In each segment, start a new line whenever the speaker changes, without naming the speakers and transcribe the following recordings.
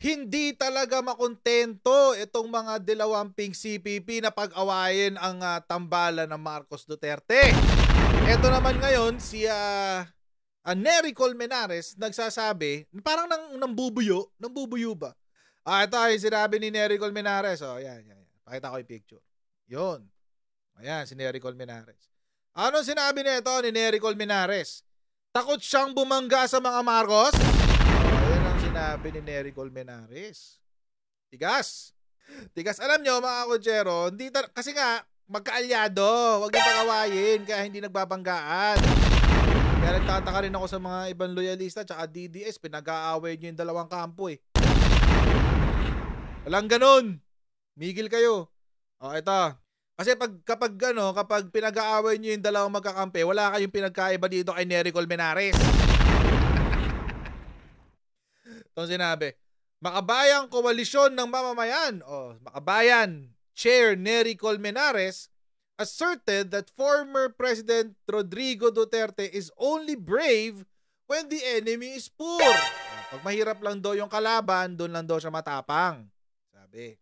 hindi talaga makontento itong mga dilawamping CPP na pag-awayin ang tambalan ng Marcos Duterte. Ito naman ngayon si Nery Colmenares nagsasabi, parang nambubuyo ba? Ito ay sinabi ni Nery Colmenares. Yan. Pakita ko yung picture. Yun. Ayan, si Nery Colmenares. Ano sinabi nito ni Nery Colmenares? Takot siyang bumangga sa mga Marcos? Yan ang sinabi ni Nery Colmenares. Tigas. Alam nyo mga kutsero, kasi nga, magkaalyado. Huwag niyo pag-awayin kaya hindi nagbabanggaan. Kaya nagtataka rin ako sa mga ibang loyalista tsaka DDS, pinag-aaway niyo yung dalawang kampo eh. Walang ganun. Migil kayo. Ito. Kasi kapag pinag-aaway niyo yung dalawang magkakampi, wala kayong pinagkaiba dito kay Nery Colmenares. Itong sinabi, Makabayang Koalisyon ng Mamamayan, Makabayan, Chair Nery Colmenares, asserted that former President Rodrigo Duterte is only brave when the enemy is poor. Pag mahirap lang daw yung kalaban, doon lang daw siya matapang. Sabi.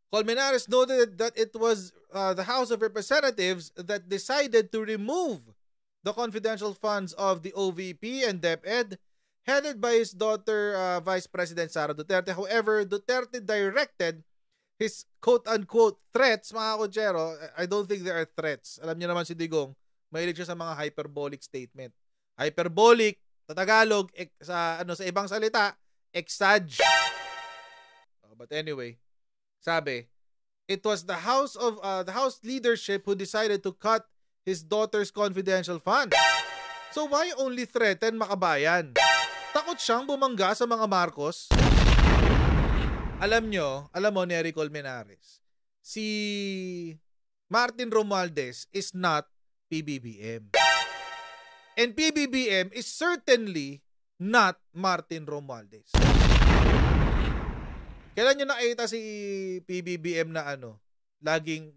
Colmenares noted that it was the House of Representatives that decided to remove the confidential funds of the OVP and DepEd headed by his daughter, Vice President Sara Duterte. However, Duterte directed his quote-unquote threats, mga kutsero. I don't think there are threats. Alam niyo naman si Digong, mahilig siya sa mga hyperbolic statement. Hyperbolic, sa Tagalog, sa ibang salita, exag. But anyway, sabi, it was the House leadership who decided to cut his daughter's confidential funds. So why only threaten Makabayan? Takot siyang bumangga sa mga Marcos? Alam mo, Nery Colmenares, si Martin Romualdez is not PBBM. And PBBM is certainly not Martin Romualdez. Kailan nyo nakita si PBBM na laging,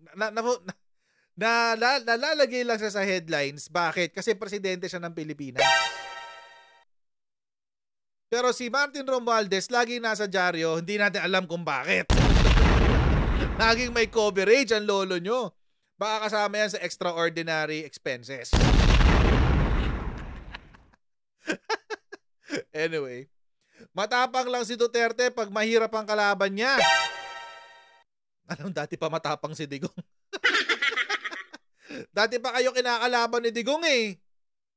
nalalagay lang siya sa headlines. Bakit? Kasi presidente siya ng Pilipinas. Pero si Martin Romualdez, laging nasa dyaryo, hindi natin alam kung bakit. Laging may coverage ang lolo nyo. Baka kasama yan sa extraordinary expenses. Anyway, matapang lang si Duterte pag mahirap ang kalaban niya. Dati pa matapang si Digong. Dati pa kayo kinakalaban ni Digong eh.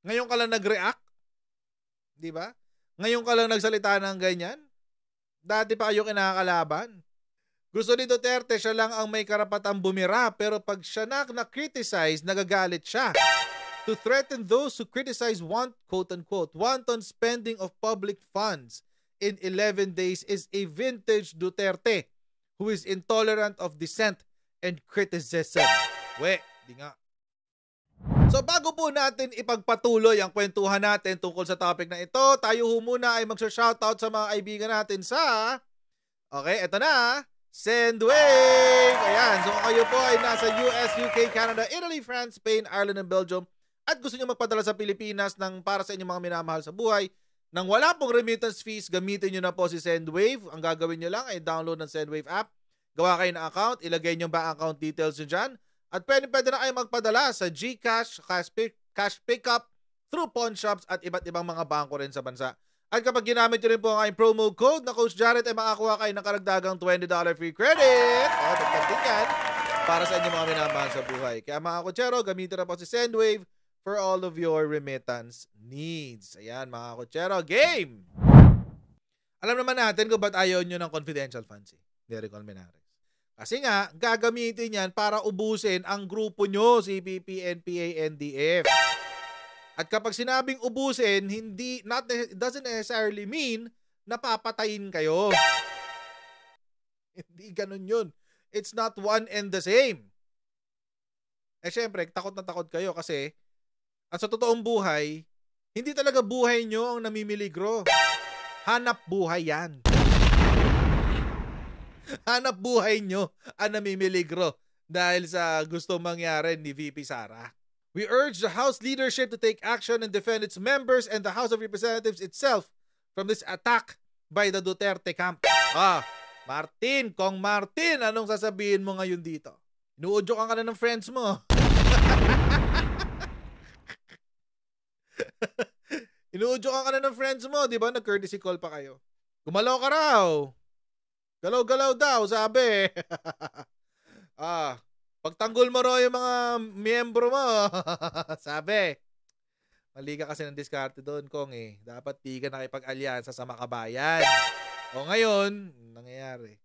Ngayon ka lang nag-react. Di ba? Ngayon ka lang nagsalita ng ganyan. Dati pa kayo kinakalaban. Gusto ni Duterte, siya lang ang may karapatang bumira, pero pag siya na-criticize, nagagalit siya. To threaten those who criticize quote-unquote, wanton spending of public funds in 11 days is a vintage Duterte who is intolerant of dissent and criticism. Di nga. So bago po natin ipagpatuloy ang kwentuhan natin tungkol sa topic na ito, tayo muna ay magsha-shoutout sa mga kaibigan natin sa... Okay, eto na. Sendwave! Ayan, so kayo po ay nasa US, UK, Canada, Italy, France, Spain, Ireland, and Belgium at gusto nyo magpadala sa Pilipinas ng para sa inyong mga minamahal sa buhay, nang wala pong remittance fees, gamitin nyo na po si Sendwave. Ang gagawin nyo lang ay download ng Sendwave app, gawa kayo ng account, ilagay nyo ba account details nyo dyan, at pwede na kayo magpadala sa GCash, cash pickup, through pawn shops at iba't ibang mga bangko rin sa bansa. At kapag ginamit nyo rin po ang aking promo code na Coach Jared, ay makakuha kayo ng karagdagang $20 free credit. Tagtantin yan para sa inyong mga minamahal sa buhay. Kaya mga kutsero, gamitin na po si Sendwave for all of your remittance needs. Ayan mga kutsero, game! Alam naman natin kung ba't ayaw nyo ng confidential funds Nery Colmenares. Kasi nga, gagamitin yan para ubusin ang grupo nyo, CPP, NPA, NDF. At kapag sinabing ubusin, doesn't necessarily mean na papatayin kayo. Hindi ganun yun. It's not one and the same. Syempre, takot na takot kayo kasi at sa totoong buhay, hindi talaga buhay nyo ang namimiligro. Hanap buhay yan. Hanap buhay nyo ang namimiligro dahil sa gusto mangyari ni VP Sara. We urge the House leadership to take action and defend its members and the House of Representatives itself from this attack by the Duterte camp. Martin, Kong Martin, anong sasabihin mo ngayon dito? Inuudyokan ka na ng friends mo. Inuudyokan ka na ng friends mo, di ba? Nag-courtesy call pa kayo. Gumalaw ka raw. Galaw-galaw daw, sabi. Pagtanggol mo raw yung mga miyembro mo. Sabi. Mali ka kasi ng diskarte doon, Kong eh. Dapat di ka nakipag-alyansa sa makabayan. O ngayon, nangyayari.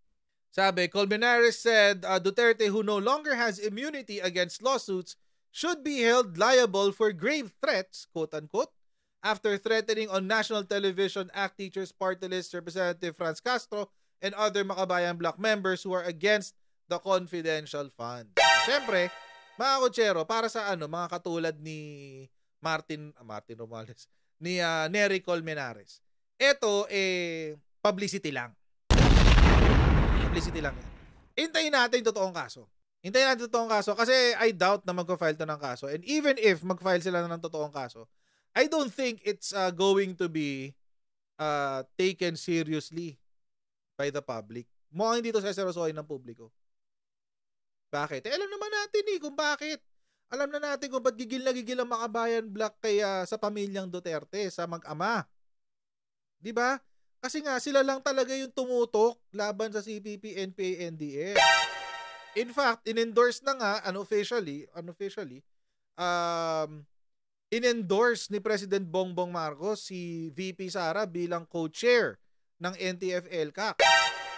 Sabi, Colmenares said Duterte, who no longer has immunity against lawsuits, should be held liable for grave threats, quote-unquote, after threatening on national television ACT Teachers Party List Representative Franz Castro and other Makabayan Bloc members who are against the confidential fund. Siyempre, mga kutsero, para sa mga katulad ni Martin Romales, ni Nery Colmenares. Ito, publicity lang. Publicity lang yan. Hintayin natin yung totoong kaso. Hintayin natin yung totoong kaso kasi I doubt na mag-file to ng kaso. And even if mag-file sila ng totoong kaso, I don't think it's going to be taken seriously by the public. Mukhang hindi ito sasarosoy ng publiko. Bakit? Alam naman natin kung bakit. Alam na natin kung ba't gigil na gigil ang Makabayan Bloc kaya sa pamilyang Duterte, sa mag-ama. Di ba? Kasi nga, sila lang talaga yung tumutok laban sa CPP, NPA, NDF. In fact, in-endorse na nga, unofficially, in-endorse ni President Bongbong Marcos si VP Sara bilang co-chair ng NTF-ELCAC.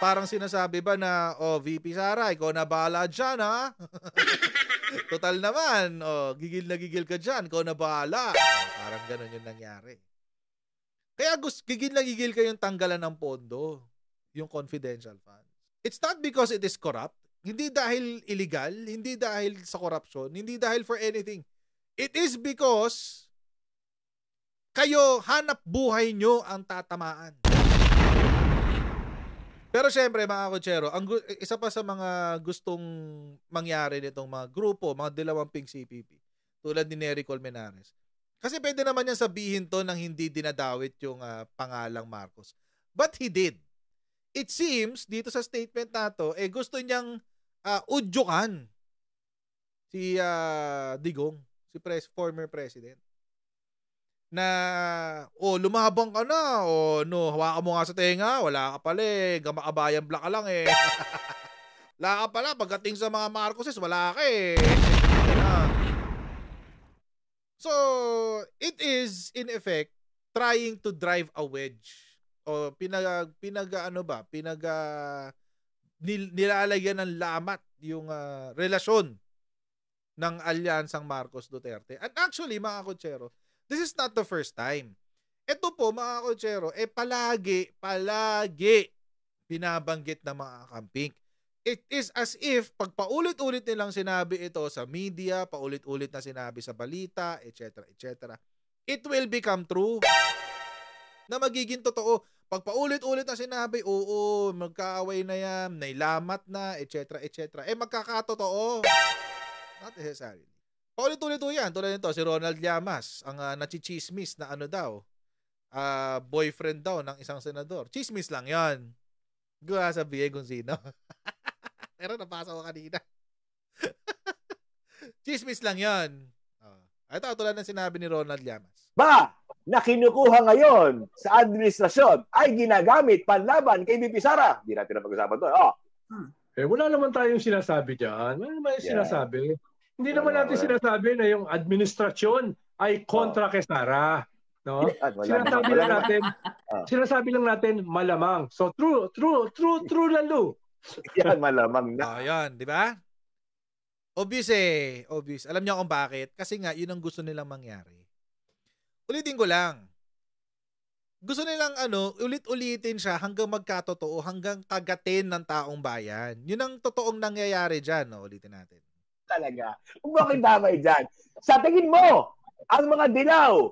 Parang sinasabi ba na, VP Sara, ikaw na bahala dyan, ha? Total naman, gigil na gigil ka dyan, ikaw na bahala. Parang ganun yung nangyari. Kaya gigil na gigil kayong tanggalan ng pondo, yung confidential funds. It's not because it is corrupt, hindi dahil illegal, hindi dahil sa corruption, hindi dahil for anything. It is because kayo, hanap buhay nyo ang tatamaan. Pero syempre mga kutsero, isa pa sa mga gustong mangyari nitong mga grupo, mga dalawamping CPP, tulad ni Nery Colmenares. Kasi pwede naman yan sabihin to nang hindi dinadawit yung pangalang Marcos. But he did. It seems, dito sa statement na to, gusto niyang udyokan si Digong, si former president. Na, lumabang ka na, hawakan mo nga sa tenga, wala ka pala Makabayan Bloc ka lang Wala ka pala, pagdating sa mga Marcoses, wala ka So, it is, in effect, trying to drive a wedge. O, nilalagyan ng lamat yung relasyon ng alyansang Marcos Duterte. And actually, mga kutsero, this is not the first time. Ito po, mga kutsero, palagi binabanggit ng mga kamping. It is as if, pag paulit-ulit nilang sinabi ito sa media, paulit-ulit na sinabi sa balita, etc., etc., it will become true. Na magiging totoo. Pag paulit-ulit na sinabi, magkaaway na yan, nailamat na, etc., etc., magkakatotoo. Not necessarily. Paulit-ulit yan. Tulad nito, si Ronald Llamas, ang nachichismis na boyfriend daw ng isang senador. Chismis lang yan. Gawa sabihin kung sino. Pero napasa ko kanina. Chismis lang yan. Ito, tulad ng sinabi ni Ronald Llamas.
Na kinukuha ngayon sa administrasyon ay ginagamit panlaban kay VP Sara. Hindi natin na pag-usapan to.
Wala naman tayong sinasabi dyan. Wala naman yung sinasabi. Hindi naman natin sinasabi na yung administrasyon ay kontra kay Sara. No? Sinasabi lang natin malamang. So true lalo.
Yan, malamang na.
Yan, di ba? Obvious. Alam niyo kung bakit? Kasi nga, yun ang gusto nilang mangyari. Ulitin ko lang. Gusto nilang ulit-ulitin siya hanggang magkatotoo, hanggang kagatin ng taong bayan. Yun ang totoong nangyayari dyan. Ulitin natin.
Talaga. Kung bakit damay dyan? Sa tingin mo, ang mga dilaw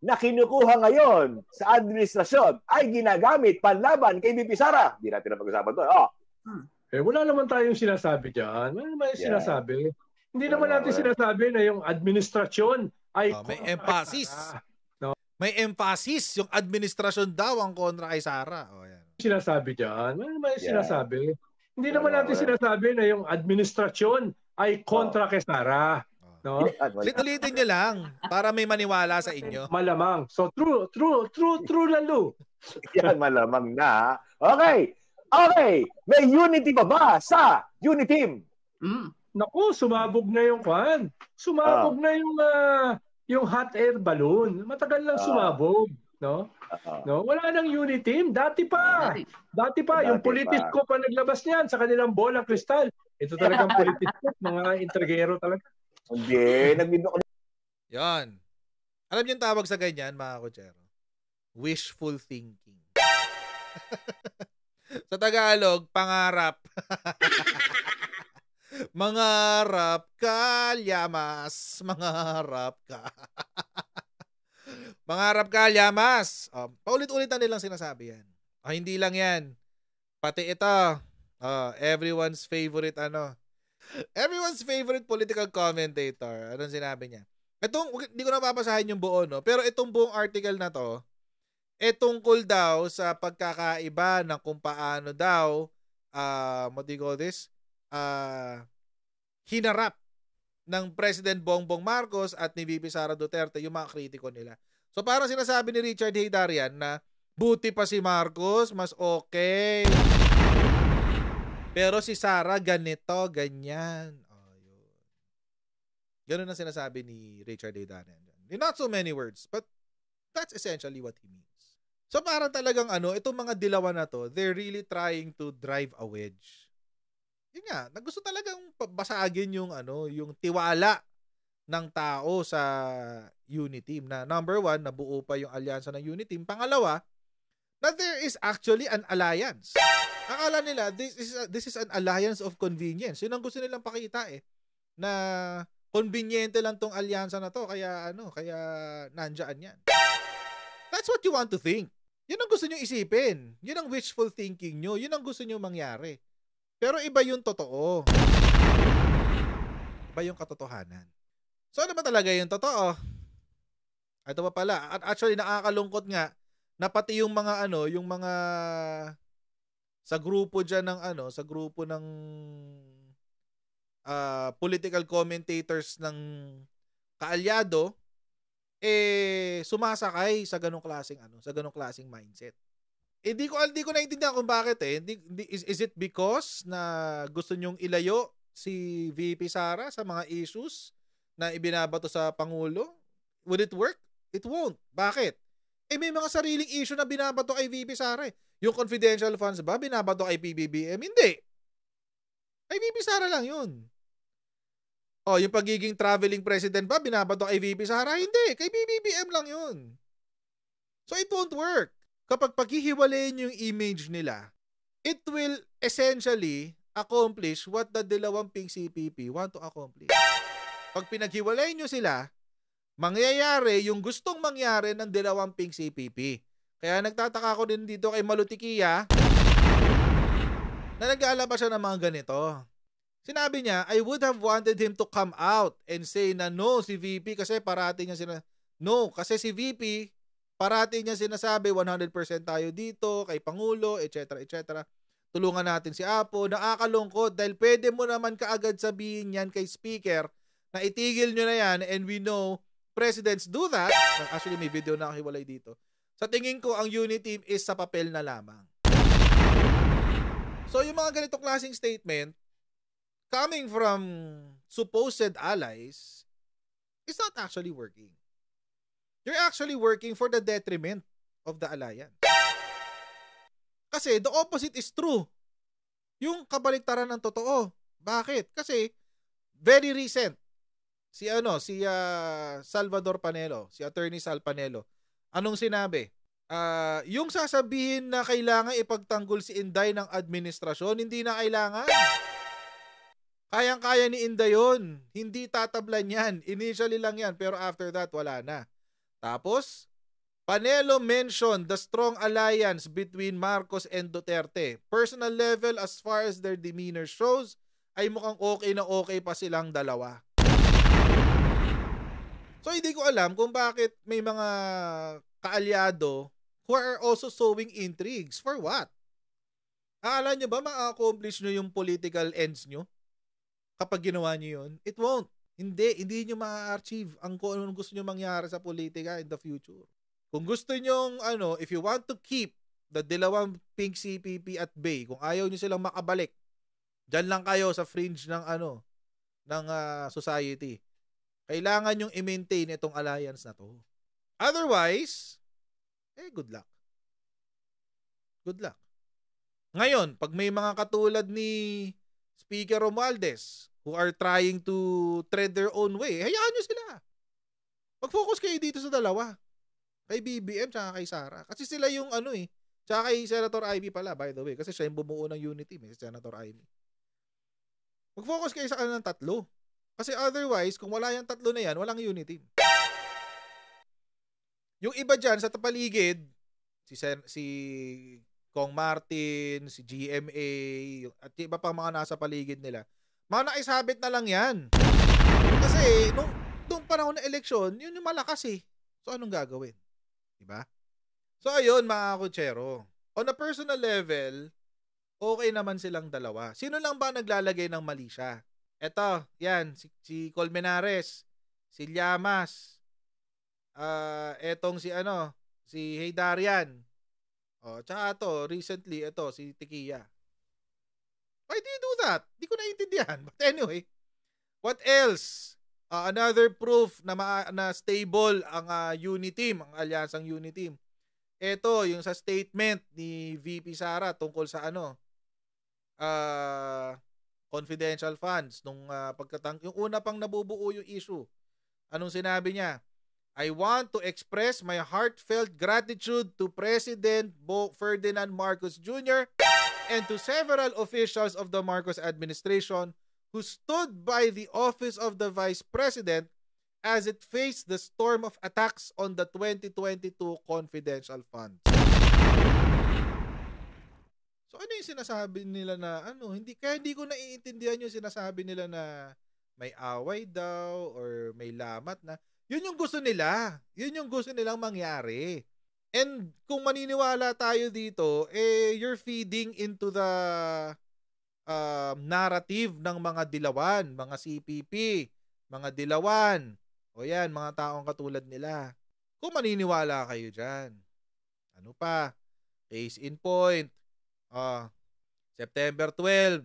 na kinukuha ngayon sa administrasyon ay ginagamit panlaban kay VP Sara. Hindi natin na pag-usapan to.
Wala naman tayong sinasabi dyan. Wala naman yung sinasabi. Hindi naman natin sinasabi na yung administrasyon ay
may emphasis. May emphasis yung administrasyon daw ang kontra kay Sara. O yan.
Sinasabi dyan. Ano naman yung sinasabi? Hindi
Wala,
naman natin
wala.
sinasabi na yung administrasyon ay kontra kay Sara. No?
Ulitin nyo lang para may maniwala sa inyo.
Malamang. So true lalo.
Yan, malamang na. Okay. May unity pa ba sa Uniteam?
Naku, sumabog na yung kwan. Sumabog na yung hot air balloon. Matagal lang sumabog, no? No, wala nang Uniteam. Dati pa yung politiko pa naglabas niyan sa kanilang bola kristal. Ito talagang politiko, mga intrigero talaga.
Hindi,
Yan. Alam niyo yung tawag sa ganyan, mga kutsero? Wishful thinking. Sa Tagalog, pangarap. Mangarap ka, Llamas. Mangarap ka. Mangarap ka, Llamas. Paulit-ulitan nilang sinasabi yan. Hindi lang yan. Pati ito, everyone's favorite everyone's favorite political commentator. Anong sinabi niya? Hindi ko na papasahin yung buo, no? Pero itong buong article na to, tungkol daw sa pagkakaiba ng kung paano daw, what do you call this? Hinarap ng President Bongbong Marcos at ni VP Sara Duterte yung mga kritiko nila. So parang sinasabi ni Richard Heydarian na buti pa si Marcos, mas okay. Pero si Sara ganito, ganyan. Yun. Ganun ang sinasabi ni Richard Heydarian. In not so many words, but that's essentially what he means. So parang talagang itong mga dilawan na to, they're really trying to drive a wedge. Yun nga, gusto talagang basagin yung yung tiwala ng tao sa Uniteam na number 1, nabuo pa yung alyansa ng Uniteam. Pangalawa, na there is actually an alliance. Akala nila this is an alliance of convenience. Yun ang gusto nilang pakita na conveniente lang tong alyansa na to kaya kaya nandiyan yan. That's what you want to think. Yun ang gusto nyo isipin. Yun ang wishful thinking nyo. Yun ang gusto nyo mangyari. Pero iba yung totoo. Iba yung katotohanan. So ano ba talaga yung totoo? Ito pa pala. At actually nakakalungkot nga na pati yung mga yung mga sa grupo diyan ng sa grupo ng political commentators ng kaalyado sumasakay sa ganong klaseng mindset. Di ko naintindihan kung bakit is it because na gusto nyong ilayo si VP Sara sa mga issues na ibinabato sa Pangulo? Would it work? It won't. Bakit? May mga sariling issue na binabato kay VP Sara. Yung confidential funds ba binabato kay PBBM? Hindi. Kay VP Sara lang yun. Yung pagiging traveling president ba binabato kay VP Sara? Hindi. Kay PBBM lang yun. So it won't work. Kapag paghihiwalayin yung image nila, it will essentially accomplish what the Dalawamping CPP want to accomplish. Pag pinaghiwalayin nyo sila, mangyayari yung gustong mangyari ng Dalawamping CPP. Kaya nagtataka ko din dito kay Malutikia na nag-aalaba siya ng mga ganito. Sinabi niya, I would have wanted him to come out and say na no, si VP kasi parati niya kasi si VP parati niya sinasabi 100% tayo dito kay Pangulo, etc. etc. Tulungan natin si Apo. Nakakalungkot dahil pwede mo naman kaagad sabihin yan kay Speaker na itigil nyo na yan, and we know presidents do that. Actually, may video na nakahiwalay dito. Sa tingin ko, ang Uniteam is sa papel na lamang. So, yung mga ganitong klaseng statement coming from supposed allies is not actually working. You're actually working for the detriment of the alliance. Kasi the opposite is true. Yung kabaliktaran ng totoo. Bakit? Kasi very recent si Salvador Panelo, si Attorney Sal Panelo. Anong sinabi? Yung sasabihin na kailangan ipagtanggol si Inday ng administrasyon, hindi na kailangan. Kayang-kaya ni Inday yun. Hindi tatablan yan. Initially lang yan, pero after that, wala na. Tapos, Panelo mentioned the strong alliance between Marcos and Duterte. Personal level, as far as their demeanor shows, ay mukhang okay pa silang dalawa. So, hindi ko alam kung bakit may mga kaalyado who are also sowing intrigues. For what? Akala nyo ba ma-accomplish nyo yung political ends nyo kapag ginawa nyo yun? It won't. Hindi nyo ma-achieve ang kung anong gusto nyo mangyari sa politika in the future. Kung gusto nyo, if you want to keep the dalawang pink CPP at bay, kung ayaw nyo silang makabalik, dyan lang kayo sa fringe ng society. Kailangan nyong i-maintain itong alliance na to. Otherwise, good luck. Good luck. Ngayon, pag may mga katulad ni Speaker Romualdez who are trying to tread their own way, hayaan nyo sila. Mag-focus kayo dito sa dalawa. Kay BBM tsaka kay Sara. Kasi sila yung tsaka kay Senator Ivy pala, by the way. Kasi siya yung bumuo ng unity, si Senator Ivy. Mag-focus kayo sa kanilang tatlo. Kasi otherwise, kung wala yung tatlo na yan, walang unity. Yung iba dyan sa tapaligid, si Kong Martin, si GMA, at iba pang mga nasa paligid nila, mga naisabit na lang yan. Kasi, nung panahon na eleksyon, yun yung malakas eh. So, anong gagawin? Diba? So, ayun, mga kutsero. On a personal level, okay naman silang dalawa. Sino lang ba naglalagay ng mali siya? Eto, yan, si Colmenares, si Llamas, etong si Heydarian. Tsaka recently, si Tequia. Why do you do that? Di ko naiintindihan. But anyway, what else? Another proof na stable ang Uniteam, ang alyansang Uniteam. Ito, yung sa statement ni VP Sara tungkol sa confidential funds nung yung una pang nabubuo yung issue. Anong sinabi niya? I want to express my heartfelt gratitude to President Ferdinand Marcos Jr. and to several officials of the Marcos administration who stood by the office of the Vice President as it faced the storm of attacks on the 2022 confidential funds. So ano yung sinasabi nila na hindi ko naiintindihan yung sinasabi nila na may away daw or may lamat na. Yun yung gusto nila. Yun yung gusto nilang mangyari. And kung maniniwala tayo dito, you're feeding into the narrative ng mga dilawan, mga CPP, mga dilawan. O yan, mga taong katulad nila. Kung maniniwala kayo dyan. Ano pa? Case in point. September 12.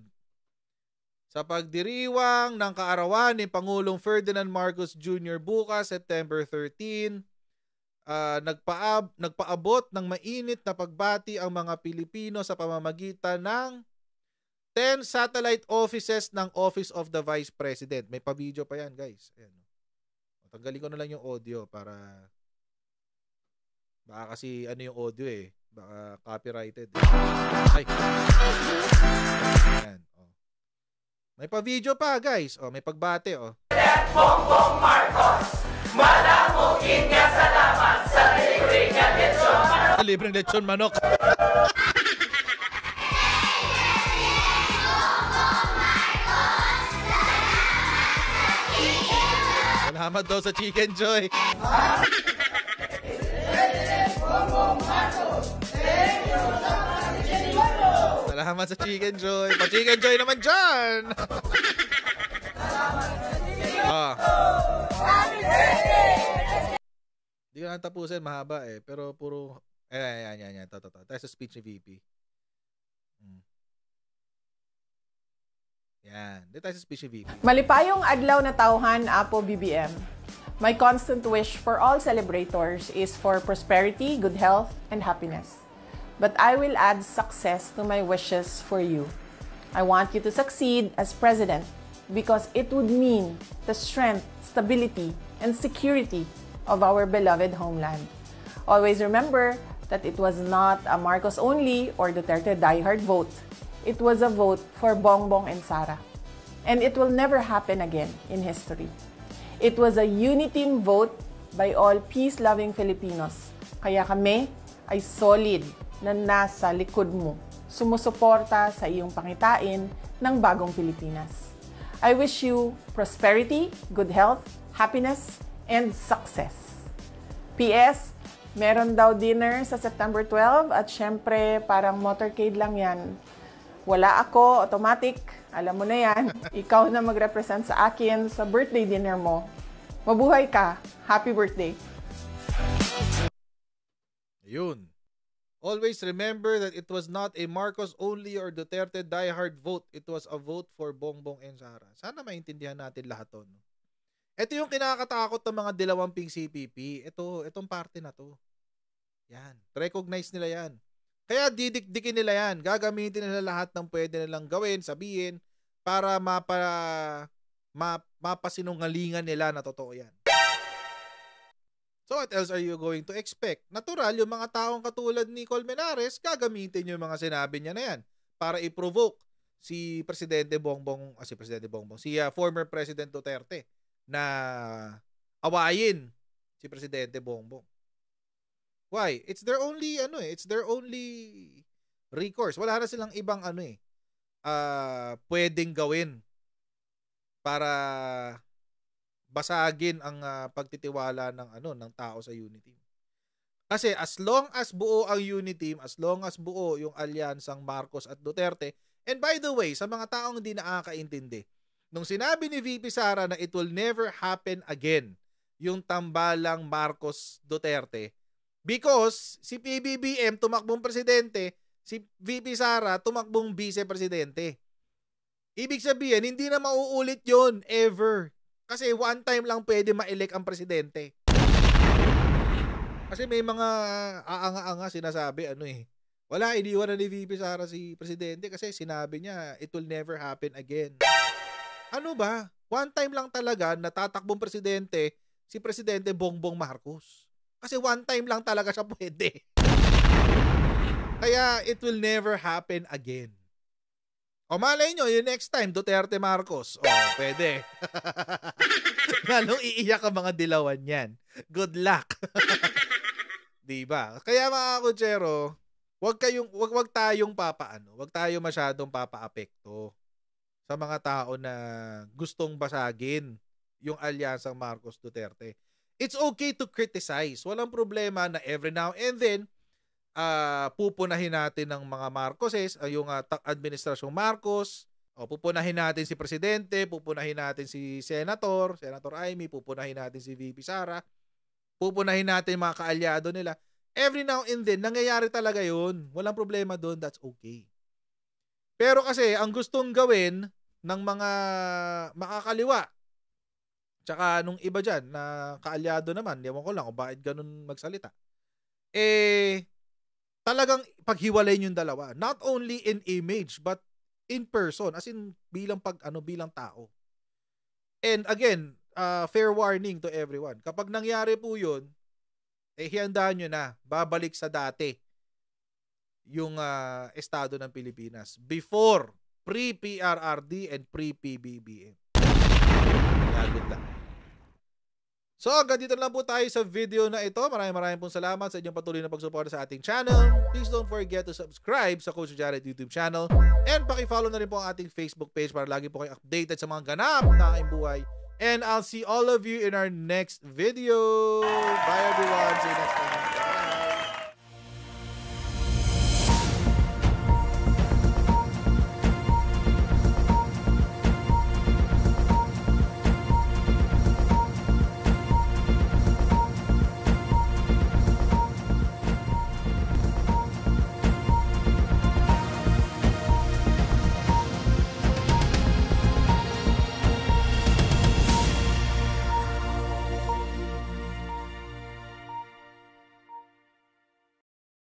Sa pagdiriwang ng kaarawan ni Pangulong Ferdinand Marcos Jr. bukas, September 13, nagpaabot ng mainit na pagbati ang mga Pilipino sa pamamagitan ng 10 satellite offices ng Office of the Vice President. May pa-video pa yan, guys. Ayan. Tanggalin ko na lang yung audio para baka kasi yung audio baka copyrighted. Ay. Ayan. May pa-video pa, guys. May pagbate,
Bongbong Marcos, malamugin nga salamat sa libreng lechon manok.
Libreng lechon manok. Salamat daw sa Chicken Joy. Salamat sa Chicken Joy. Pa-Chicken Joy naman dyan. Hindi ko na tapusin. Mahaba Pero puro... Ayan. Tayo sa speech ni VP. Yan. Dito tayo sa speech ni VP.
Malipayong adlaw na tauhan, Apo BBM. My constant wish for all celebrators is for prosperity, good health, and happiness. But I will add success to my wishes for you. I want you to succeed as president because it would mean the strength, stability, and security of our beloved homeland. Always remember that it was not a Marcos only or Duterte diehard vote. It was a vote for Bongbong and Sara. And it will never happen again in history. It was a uniteam vote by all peace-loving Filipinos. Kaya kami ay solid na nasa likod mo, sumusuporta sa iyong pangitain ng bagong Pilipinas. I wish you prosperity, good health, happiness, and success. P.S. Meron daw dinner sa September 12 at syempre parang motorcade lang yan. Wala ako, automatic. Alam mo na yan. Ikaw na mag-represent sa akin sa birthday dinner mo. Mabuhay ka. Happy birthday.
Ayun. Always remember that it was not a Marcos only or Duterte diehard vote. It was a vote for Bongbong and Sara. Sana maintindihan natin lahat to. No? Ito yung kinakatakot ng mga dilawamping CPP. Itong parte na to. Yan. Recognize nila yan. Kaya didikdikin nila yan. Gagamitin nila lahat ng pwede nilang gawin, sabihin, para mapasinungalingan nila na totoo yan. So what else are you going to expect? Natural, yung mga taong katulad ni Colmenares, gagamitin yung mga sinabi niya na yan para i-provoke si former President Duterte na awayin si Presidente Bongbong. Why? It's their only recourse. Wala na silang ibang pwedeng gawin para basagin ang pagtitiwala ng tao sa Unity. Kasi as long as buo ang Unity, as long as buo yung alyansang Marcos at Duterte, and by the way, sa mga taong hindi nakakaintindi, nung sinabi ni VP Sara na it will never happen again, yung tambalang Marcos Duterte, because si PBBM tumakbong presidente, si VP Sara tumakbong vice-presidente. Ibig sabihin, hindi na mauulit yon ever. Kasi one time lang pwede ma-elect ang presidente. Kasi may mga aanga-anga sinasabi, wala, iniwan na ni VP Sara si presidente kasi sinabi niya, it will never happen again. Ano ba? One time lang talaga natatakbong presidente si Presidente Bongbong Marcos. Kasi one time lang talaga siya pwede. Kaya it will never happen again. O malay nyo, yung next time, Duterte Marcos. O, pwede. Lalong iiyak ang mga dilawan yan. Good luck. Diba? Kaya mga kutsero, wag tayong wag tayo masyadong papaapekto sa mga tao na gustong basagin yung alyansang Marcos Duterte. It's okay to criticize. Walang problema na every now and then, pupunahin natin ng mga Marcoses, yung administrasyong Marcos, pupunahin natin si Presidente, pupunahin natin si Senator Amy, pupunahin natin si VP Sara, pupunahin natin mga kaalyado nila. Every now and then, nangyayari talaga yun. Walang problema doon, that's okay. Pero kasi, ang gustong gawin ng mga makakaliwa, tsaka nung iba dyan na kaalyado naman, ewan ko lang kung bakit ganun magsalita, talagang paghiwalayin yung dalawa. Not only in image, but in person. As in, bilang tao. And again, fair warning to everyone. Kapag nangyari po yun, hihandaan nyo na, babalik sa dati yung estado ng Pilipinas. Before, pre-PRRD and pre-PBBM. Good lang. So, hanggang dito lang po tayo sa video na ito. Maraming pong salamat sa inyong patuloy na pagsuporta sa ating channel. Please don't forget to subscribe sa Coach Jared YouTube channel. And paki-follow na rin po ang ating Facebook page para lagi po kayo updated sa mga ganap na aking buhay. And I'll see all of you in our next video. Bye everyone. See you next time.